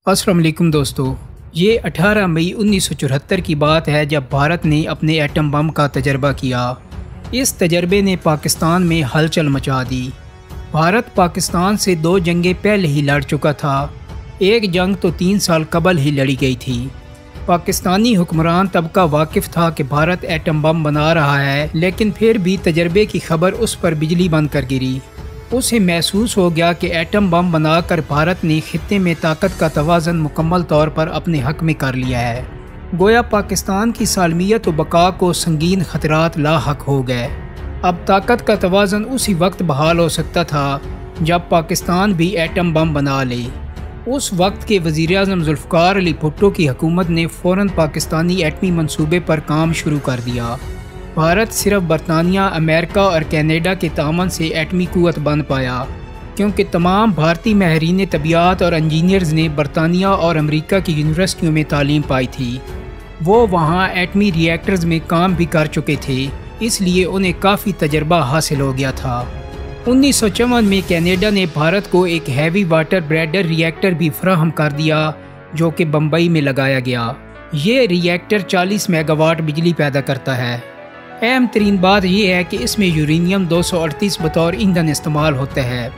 अस्सलाम वालेकुम दोस्तों। ये 18 मई 1974 की बात है जब भारत ने अपने एटम बम का तजर्बा किया। इस तजर्बे ने पाकिस्तान में हलचल मचा दी। भारत पाकिस्तान से 2 जंगें पहले ही लड़ चुका था। एक जंग तो 3 साल कबल ही लड़ी गई थी। पाकिस्तानी हुक्मरान तबका वाकिफ़ था कि भारत एटम बम बना रहा है, लेकिन फिर भी तजर्बे की खबर उस पर बिजली बन कर गिरी। उसे महसूस हो गया कि एटम बम बनाकर भारत ने खित्ते में ताकत का तवाज़न मुकम्मल तौर पर अपने हक में कर लिया है। गोया पाकिस्तान की सालमियत व बका को संगीन खतरात लाहक हो गए। अब ताकत का तवाज़न उसी वक्त बहाल हो सकता था जब पाकिस्तान भी एटम बम बना ले। उस वक्त के वज़ीर-ए-आज़म ज़ुल्फ़िकार अली भुट्टो की हुकूमत ने फ़ौरन पाकिस्तानी एटमी मंसूबे पर काम शुरू कर दिया। भारत सिर्फ बरतानिया, अमेरिका और कनाडा के तामन से एटमी कुव्वत बन पाया, क्योंकि तमाम भारतीय माहिरीन तबियात और इंजीनियर्स ने बरतानिया और अमेरिका की यूनिवर्सिटियों में तालीम पाई थी। वो वहाँ एटमी रिएक्टर्स में काम भी कर चुके थे, इसलिए उन्हें काफ़ी तजर्बा हासिल हो गया था। 1954 में कनाडा ने भारत को एक हैवी वाटर ब्रेडर रिएक्टर भी फराहम कर दिया, जो कि बम्बई में लगाया गया। ये रिएक्टर 40 मेगावाट बिजली पैदा करता है। अहम तरीन बात यह है कि इसमें यूरेनियम 238 बतौर ईंधन इस्तेमाल होता है।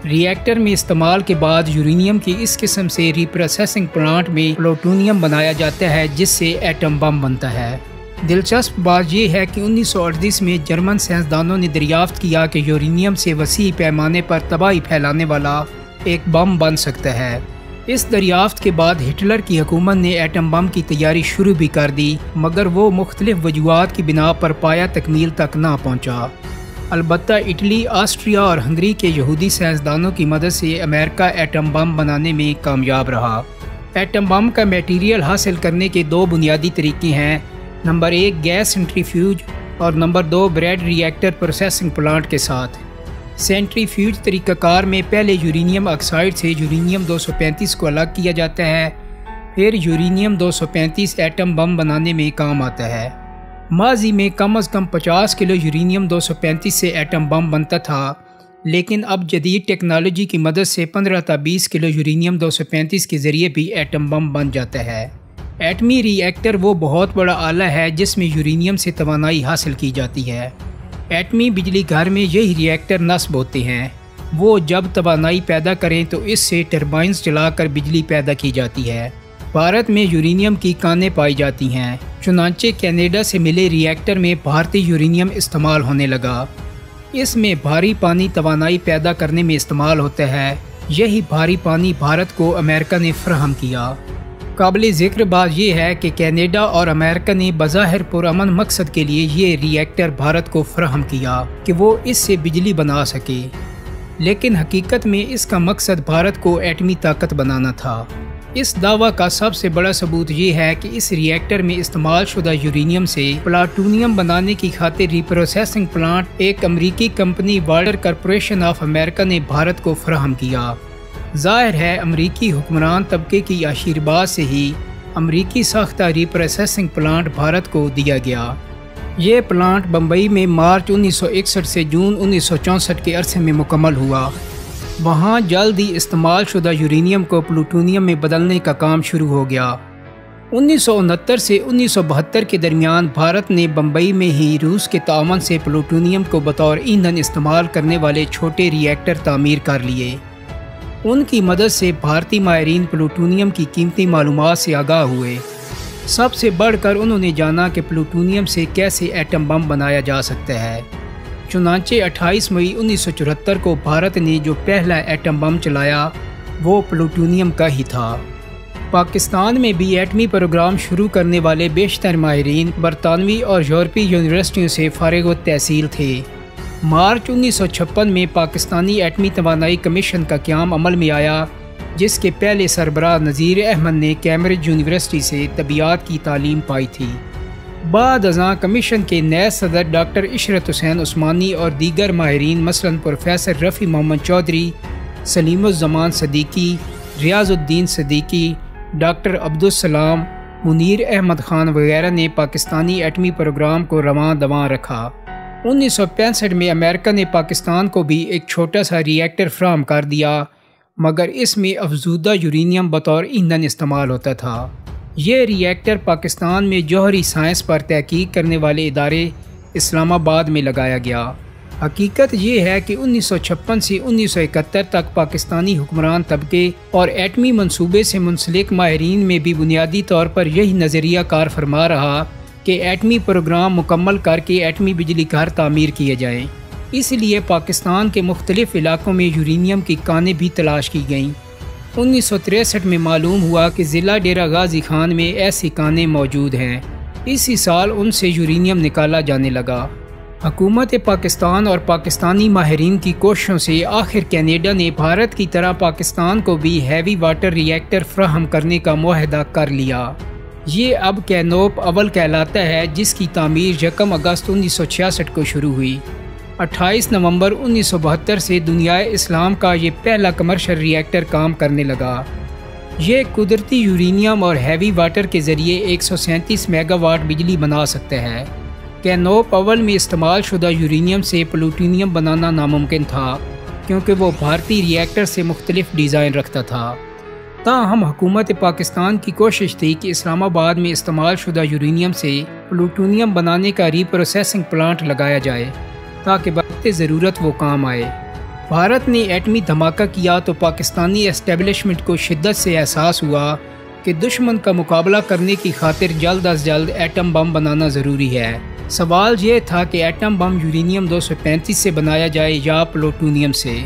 रिएक्टर में इस्तेमाल के बाद यूरेनियम की इस किस्म से रीप्रोसेसिंग प्लांट में प्लूटोनियम बनाया जाता है, जिससे एटम बम बनता है। दिलचस्प बात यह है कि 1938 में जर्मन साइंसदानों ने दरियाफ्त किया कि यूरेनियम से वसी पैमाने पर तबाही फैलाने वाला एक बम बन सकता है। इस दरियाफ्त के बाद हिटलर की हुकूमत ने एटम बम की तैयारी शुरू भी कर दी, मगर वो मुख्तलिफ वजूहात की बिना पर पाया तकमील तक ना पहुँचा। अलबत्ता इटली, ऑस्ट्रिया और हंगरी के यहूदी साइंसदानों की मदद से अमेरिका एटम बम बनाने में कामयाब रहा। एटम बम का मटीरियल हासिल करने के 2 बुनियादी तरीके हैं। नंबर 1 गैस सेंट्रीफ्यूज और number 2 bread reactor processing plant के साथ। सेंट्रीफ्यूज तरीक़ाकार में पहले यूरेनियम ऑक्साइड से यूरेनियम 235 को अलग किया जाता है, फिर यूरेनियम 235 एटम बम बनाने में काम आता है। माजी में कम से कम 50 किलो यूरेनियम 235 से एटम बम बनता था, लेकिन अब जदीद टेक्नोलॉजी की मदद से 15 से 20 किलो यूरेनियम 235 के ज़रिए भी एटम बम बन जाता है। एटमी रिएक्टर वो बहुत बड़ा आला है जिसमें यूरेनियम से तवानाई हासिल की जाती है। एटमी बिजली घर में यही रिएक्टर नस्ब होते हैं। वो जब तवानाई पैदा करें तो इससे टरबाइन्स चलाकर बिजली पैदा की जाती है। भारत में यूरेनियम की कानें पाई जाती हैं, चुनांचे कनाडा से मिले रिएक्टर में भारतीय यूरेनियम इस्तेमाल होने लगा। इसमें भारी पानी तवानाई पैदा करने में इस्तेमाल होता है। यही भारी पानी भारत को अमेरिका ने फराहम किया। काबिल ज़िक्र बात यह है कि कनाडा और अमेरिका ने बज़ाहिर पुरअमन मकसद के लिए ये रिएक्टर भारत को फराहम किया कि वो इससे बिजली बना सके, लेकिन हकीकत में इसका मकसद भारत को एटमी ताकत बनाना था। इस दावा का सबसे बड़ा सबूत ये है कि इस रिएक्टर में इस्तेमाल शुदा यूरेनियम से प्लूटोनियम बनाने की खातिर रिप्रोसेसिंग प्लांट एक अमरीकी company water corporation of America ने भारत को फराहम किया। ज़ाहिर है अमरीकी हुक्मरान तबके की आशीर्वाद से ही अमरीकी साख्ता रिप्रोसेसिंग प्लांट भारत को दिया गया। ये प्लांट बम्बई में मार्च 1961 से जून 1964 के अरसे में मुकम्मल हुआ। वहाँ जल्द ही इस्तेमाल शुदा यूरेनियम को प्लूटोनियम में बदलने का काम शुरू हो गया। 1969 से 1972 के दरमियान भारत ने बम्बई में ही रूस के तामन से प्लूटोनियम को बतौर ईंधन इस्तेमाल करने वाले छोटे रिएक्टर तामीर कर लिए। उनकी मदद से भारतीय माहिरीन प्लूटोनियम की कीमती मालूमात से आगाह हुए। सबसे बढ़कर उन्होंने जाना कि प्लूटोनियम से कैसे एटम बम बनाया जा सकता है। चुनांचे 28 मई 1974 को भारत ने जो पहला एटम बम चलाया वो प्लूटोनियम का ही था। पाकिस्तान में भी एटमी प्रोग्राम शुरू करने वाले बेशतर माहिरीन बरतानवी और यूरोपीय यूनिवर्सिटियों से फारिग तहसील थे। मार्च 1956 में पाकिस्तानी एटमी तवानाई कमीशन का क़याम अमल में आया, जिसके पहले सरबराह नज़ीर अहमद ने कैम्ब्रिज यूनिवर्सिटी से तबियात की तालीम पाई थी। बाद अज़ां कमीशन के नए सदर डॉक्टर इशरत हुसैन उस्मानी और दीगर माहिरीन मसलन प्रोफेसर रफ़ी मोहम्मद चौधरी, सलीमुज़्ज़मान सदीकी, रियाज़ुद्दीन सदीकी, डॉक्टर अब्दुस्सलाम, मुनीर अहमद ख़ान वगैरह ने पाकिस्तानी एटमी प्रोग्राम को रवां दवां रखा। 1965 में अमेरिका ने पाकिस्तान को भी एक छोटा सा रिएक्टर फराहम कर दिया। مگر اس میں افزودہ یورینیم بطور ایندھن استعمال ہوتا تھا۔ یہ ری ایکٹر پاکستان میں جوہری سائنس پر تحقیق کرنے والے ادارے اسلام آباد میں لگایا گیا۔ حقیقت یہ ہے کہ 1956 سے 1971 تک پاکستانی حکمران طبقے اور ایٹمی منصوبے سے منسلک ماہرین میں بھی بنیادی طور پر یہی نظریہ کار فرما رہا کہ ایٹمی پروگرام مکمل کر کے ایٹمی بجلی گھر تعمیر کیے جائیں۔ اس لیے پاکستان کے مختلف علاقوں میں یورینیم کی کانیں بھی تلاش کی گئیں۔ 1963 میں معلوم ہوا کہ ضلع ڈیرہ غازی خان میں ایسی کانیں موجود ہیں۔ اسی سال ان سے یورینیم نکالا جانے لگا۔ حکومت پاکستان اور پاکستانی ماہرین کی کوششوں سے آخر کینیڈا نے بھارت کی طرح پاکستان کو بھی ہیوی واٹر ری ایکٹر فراہم کرنے کا معاہدہ کر لیا۔ یہ اب کینوپ اول کہلاتا ہے، جس کی تعمیر 1 اگست 1966 کو شروع ہوئی۔ 28 نومبر 1972 سے دنیائے اسلام کا یہ پہلا کمرشل ری ایکٹر کام کرنے لگا۔ یہ قدرتی یورینیم اور ہیوی واٹر کے ذریعے 137 میگا واٹ بجلی بنا سکتا ہے۔ کینوپ اول میں استعمال شدہ یورینیم سے پلوٹونیم بنانا ناممکن تھا، کیونکہ وہ بھارتی ری ایکٹر سے مختلف ڈیزائن رکھتا تھا۔ تاہم حکومت پاکستان کی کوشش تھی کہ اسلام آباد میں استعمال شدہ یورینیم سے پلوٹونیم بنانے کا ری پروسیسنگ پلانٹ لگایا جائے تاکہ وقت ضرورت وہ کام آئے۔ بھارت نے ایٹمی دھماکہ کیا تو پاکستانی اسٹیبلشمنٹ کو شدت سے احساس ہوا کہ دشمن کا مقابلہ کرنے کی خاطر جلد از جلد ایٹم بم بنانا ضروری ہے۔ سوال یہ تھا کہ ایٹم بم یورینیم 235 سے بنایا جائے یا پلوٹونیم سے۔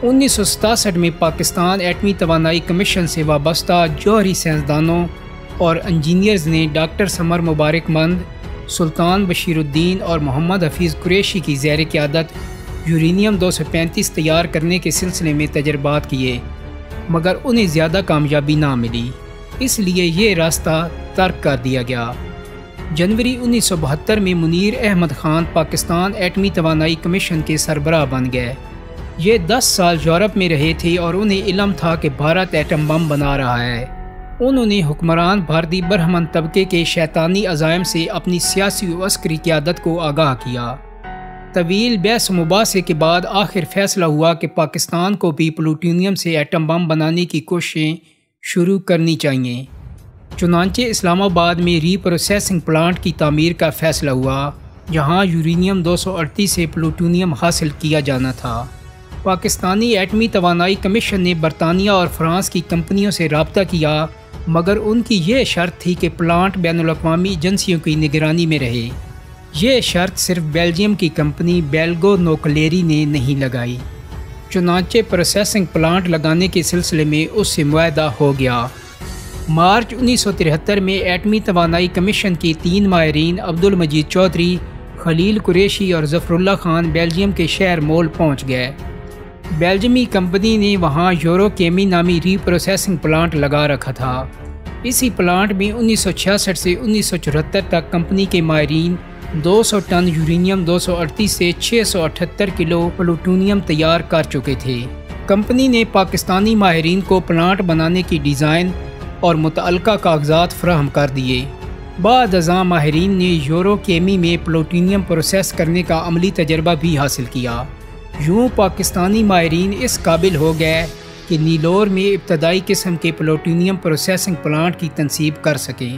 1967 میں پاکستان ایٹمی توانائی کمیشن سے وابستہ جوہری سائنسدانوں اور انجینئرز نے ڈاکٹر سمر مبارک مند، سلطان بشیر الدین اور محمد حفیظ قریشی کی زیر قیادت یورینیم 235 تیار کرنے کے سلسلے میں تجربات کیے، مگر انہیں زیادہ کامیابی نہ ملی، اس لیے یہ راستہ ترک کر دیا گیا۔ جنوری 1972 میں منیر احمد خان پاکستان ایٹمی توانائی کمیشن کے سربراہ بن گئے۔ یہ 10 سال یورپ میں رہے تھے اور انہیں علم تھا کہ بھارت ایٹم بم بنا رہا ہے۔ انہوں نے حکمران بھارتی برہمن طبقے کے شیطانی عزائم سے اپنی سیاسی و عسکری قیادت کو آگاہ کیا۔ طویل بحث و مباحثے کے بعد آخر فیصلہ ہوا کہ پاکستان کو بھی پلوٹونیم سے ایٹم بم بنانے کی کوششیں شروع کرنی چاہیے۔ چنانچہ اسلام آباد میں ری پروسیسنگ پلانٹ کی تعمیر کا فیصلہ ہوا، جہاں یورینیم 238 سے پلوٹونیم حاصل کیا جانا تھا۔ پاکستانی ایٹمی توانائی کمیشن نے برطانیہ اور فرانس کی کمپنیوں سے رابطہ کیا، مگر ان کی یہ شرط تھی کہ پلانٹ بین الاقوامی ایجنسیوں کی نگرانی میں رہے۔ یہ شرط صرف بیلجیم کی کمپنی بیلگو نوکلیری نے نہیں لگائی۔ چنانچہ پروسیسنگ پلانٹ لگانے کے سلسلے میں اس سے معاہدہ ہو گیا۔ مارچ 1973 میں ایٹمی توانائی کمیشن کے 3 ماہرین عبدالمجید چودھری، خلیل قریشی اور ظفر اللہ خان بیلجیم کے شہر مول پہنچ گئے۔ بیلجیمی کمپنی نے وہاں یورو کیمی نامی ری پروسیسنگ پلانٹ لگا رکھا تھا۔ اسی پلانٹ میں 1966 سے 1974 تک کمپنی کے ماہرین 200 ٹن یورینیم 238 سے 678 کلو پلوٹونیم تیار کر چکے تھے۔ کمپنی نے پاکستانی ماہرین کو پلانٹ بنانے کی ڈیزائن اور متعلقہ کاغذات فراہم کر دیے۔ بعد ازاں ماہرین نے یورو کیمی میں پلوٹونیم پروسیس کرنے کا عملی تجربہ بھی حاصل کیا۔ یوں پاکستانی ماہرین اس قابل ہو گئے کہ نیلور میں ابتدائی قسم کے پلوٹونیم پروسیسنگ پلانٹ کی تنصیب کر سکیں۔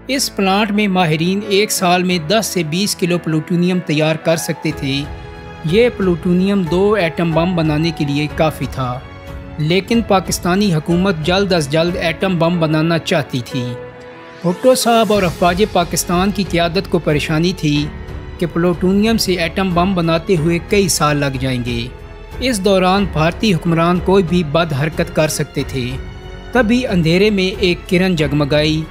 اس پلانٹ میں ماہرین ایک سال میں 10 سے 20 کلو پلوٹونیم تیار کر سکتے تھے۔ یہ پلوٹونیم 2 ایٹم بم بنانے کے لیے کافی تھا، لیکن پاکستانی حکومت جلد از جلد ایٹم بم بنانا چاہتی تھی۔ بھٹو صاحب اور افواج پاکستان کی قیادت کو پریشانی تھی کہ پلوٹونیم سے ایٹم بم بناتے ہوئے کئی سال لگ جائیں گے۔ اس دوران بھارتی حکمران کوئی بھی بد حرکت کر سکتے تھے۔ تبھی اندھیرے میں ایک کرن جگمگائی